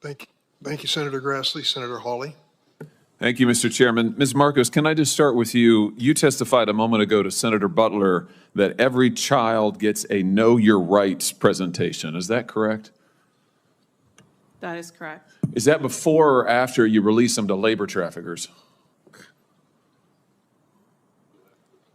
Thank you, Senator Grassley. Senator Hawley. Thank you, Mr. Chairman. Ms. Marcos, can I just start with you? You testified a moment ago to Senator Butler that every child gets a Know Your Rights presentation. Is that correct? That is correct. Is that before or after you release them to labor traffickers?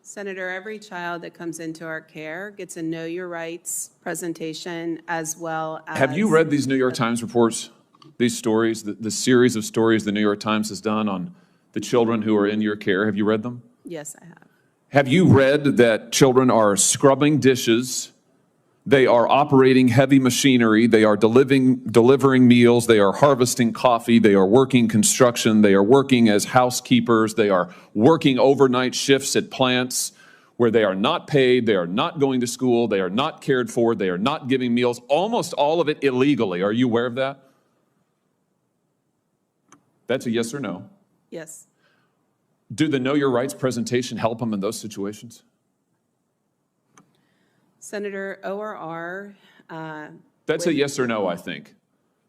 Senator, every child that comes into our care gets a Know Your Rights presentation, as well as... Have you read these New York Times reports, these stories, the series of stories the New York Times has done on the children who are in your care? Have you read them? Yes, I have. Have you read that children are scrubbing dishes, they are operating heavy machinery, they are delivering meals, they are harvesting coffee, they are working construction, they are working as housekeepers, they are working overnight shifts at plants where they are not paid, they are not going to school, they are not cared for, they are not giving meals, almost all of it illegally. Are you aware of that? That's a yes or no. Yes. Do the Know Your Rights presentation help them in those situations? Senator, ORR... That's a yes or no, I think.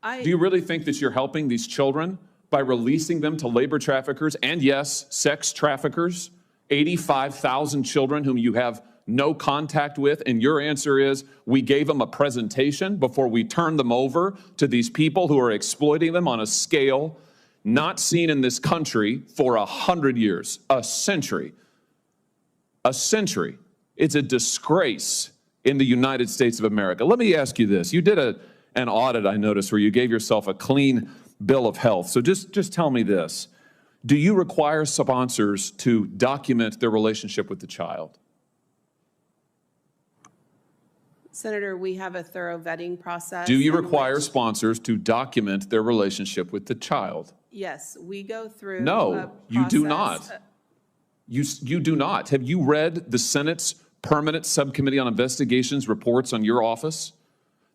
Do you really think that you're helping these children by releasing them to labor traffickers and, yes, sex traffickers? 85,000 children whom you have no contact with, and your answer is we gave them a presentation before we turned them over to these people who are exploiting them on a scale not seen in this country for 100 years, a century. A century. It's a disgrace in the United States of America. Let me ask you this. You did an audit, I noticed, where you gave yourself a clean bill of health. So just tell me this. Do you require sponsors to document their relationship with the child? Senator, we have a thorough vetting process. Do you require sponsors to document their relationship with the child? Yes, we go through No, you do not. You do not. Have you read the Senate's Permanent Subcommittee on Investigations reports on your office?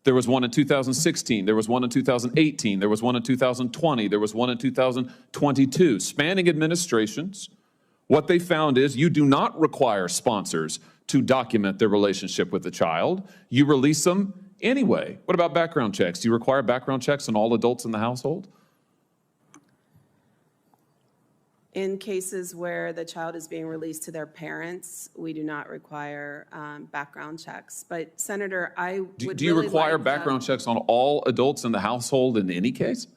There was one in 2016, there was one in 2018, there was one in 2020, there was one in 2022. Spanning administrations, what they found is you do not require sponsors to document their relationship with the child. You release them anyway. What about background checks? Do you require background checks on all adults in the household? In cases where the child is being released to their parents, we do not require background checks. But Senator, I would Do you really require like background checks on all adults in the household in any case?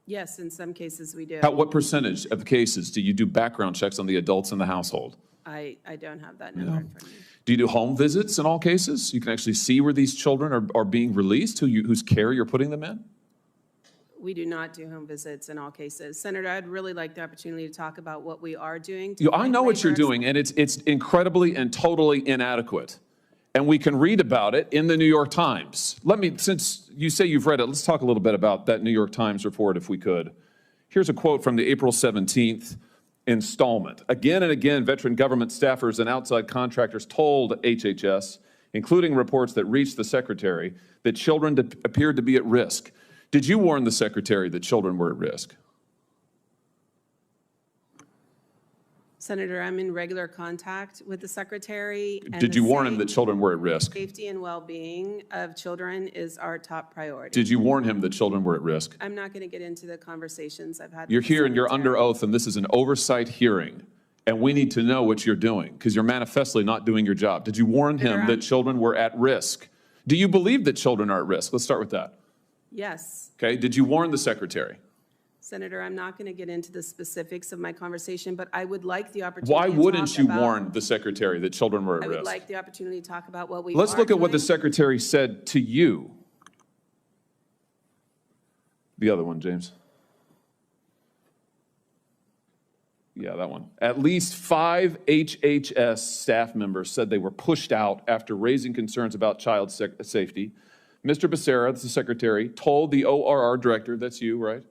Yes, in some cases we do. What percentage of cases do you do background checks on the adults in the household? I don't have that number in front of me. Do you do home visits in all cases? You can actually see where these children are being released, whose care you're putting them in? We do not do home visits in all cases. Senator, I'd really like the opportunity to talk about what we are doing. I know what you're doing, and it's incredibly and totally inadequate. And we can read about it in the New York Times. Since you say you've read it, let's talk a little bit about that New York Times report, if we could. Here's a quote from the April 17th installment. Again and again, veteran government staffers and outside contractors told HHS, including reports that reached the Secretary, that children appeared to be at risk. Did you warn the Secretary that children were at risk? Senator, I'm in regular contact with the Secretary. Did you warn him that children were at risk? Safety and well-being of children is our top priority. Did you warn him that children were at risk? I'm not going to get into the conversations I've had. You're here and you're under oath, and this is an oversight hearing, and we need to know what you're doing because you're manifestly not doing your job. Did you warn him that children were at risk? Do you believe that children are at risk? Let's start with that. Yes. Okay, did you warn the Secretary? Senator, I'm not going to get into the specifics of my conversation, but I would like the opportunity Why to wouldn't you warn the Secretary that children were at I risk? would like the opportunity to talk about what we Let's look at what the Secretary said to you. The other one, James. Yeah, that one. At least 5 HHS staff members said they were pushed out after raising concerns about child safety. Mr. Becerra, that's the Secretary, told the ORR director, that's you, right,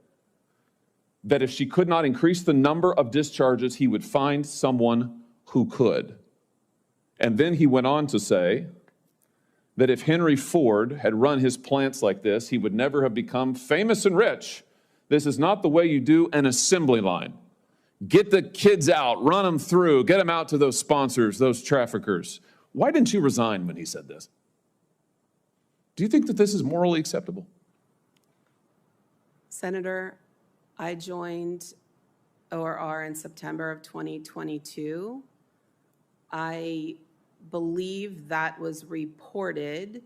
that if she could not increase the number of discharges, he would find someone who could. And then he went on to say that if Henry Ford had run his plants like this, he would never have become famous and rich. This is not the way you do an assembly line. Get the kids out, run them through, get them out to those sponsors, those traffickers. Why didn't you resign when he said this? Do you think that this is morally acceptable? Senator, I joined ORR in September of 2022. I believe that was reported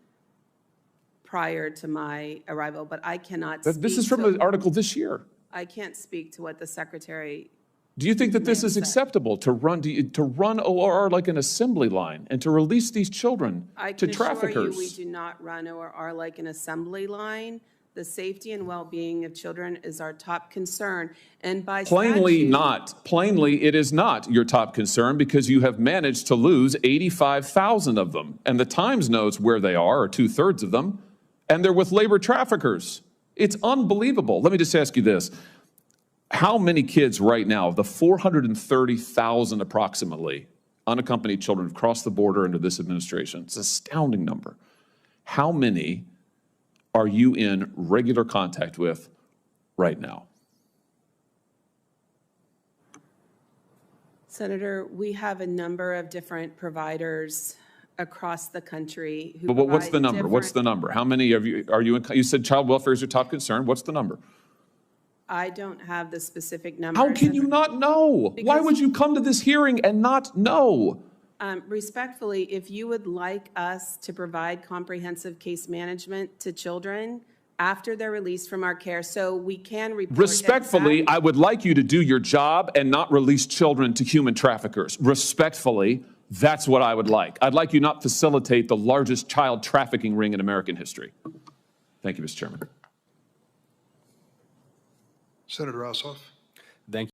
prior to my arrival, but I cannot speak This is from to, an article this year. I can't speak to what the secretary. Do you think that this is said. acceptable to run ORR like an assembly line and to release these children I to can assure you, we traffickers? do not run ORR like an assembly line. The safety and well-being of children is our top concern, and by Plainly statute- not. Plainly, it is not your top concern because you have managed to lose 85,000 of them. And the Times knows where they are, or 2/3 of them, and they're with labor traffickers. It's unbelievable. Let me just ask you this. How many kids right now, of the 430,000 approximately, unaccompanied children have crossed the border into this administration? It's an astounding number. How many are you in regular contact with right now? Senator, we have a number of different providers across the country who But what's the provide number? What's the different- number? How many of you are you in? You said child welfare is your top concern. What's the number? I don't have the specific number. How can you not know? Why Because- would you come to this hearing and not know? Respectfully, if you would like us to provide comprehensive case management to children after they're released from our care, so we can report. Respectfully, I would like you to do your job and not release children to human traffickers. Respectfully, that's what I would like. I'd like you not facilitate the largest child trafficking ring in American history. Thank you, Mr. Chairman. Senator Ossoff. Thank